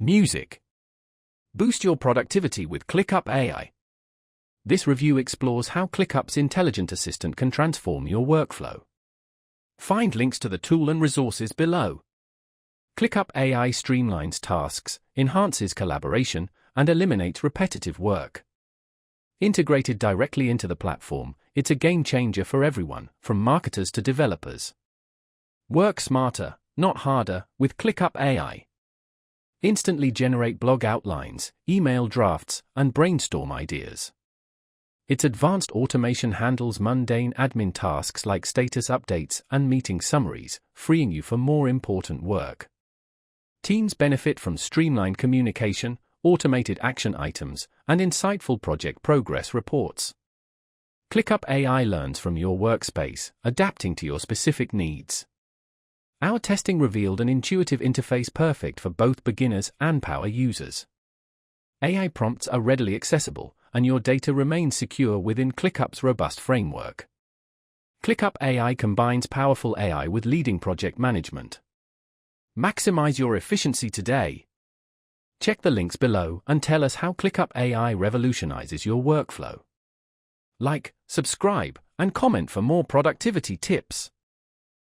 Music. Boost your productivity with ClickUp AI. This review explores how ClickUp's intelligent assistant can transform your workflow. Find links to the tool and resources below. ClickUp AI streamlines tasks, enhances collaboration, and eliminates repetitive work. Integrated directly into the platform, it's a game changer for everyone, from marketers to developers. Work smarter, not harder, with ClickUp AI. Instantly generate blog outlines, email drafts, and brainstorm ideas. Its advanced automation handles mundane admin tasks like status updates and meeting summaries, freeing you for more important work. Teams benefit from streamlined communication, automated action items, and insightful project progress reports. ClickUp AI learns from your workspace, adapting to your specific needs. Our testing revealed an intuitive interface perfect for both beginners and power users. AI prompts are readily accessible, and your data remains secure within ClickUp's robust framework. ClickUp AI combines powerful AI with leading project management. Maximize your efficiency today. Check the links below and tell us how ClickUp AI revolutionizes your workflow. Like, subscribe, and comment for more productivity tips.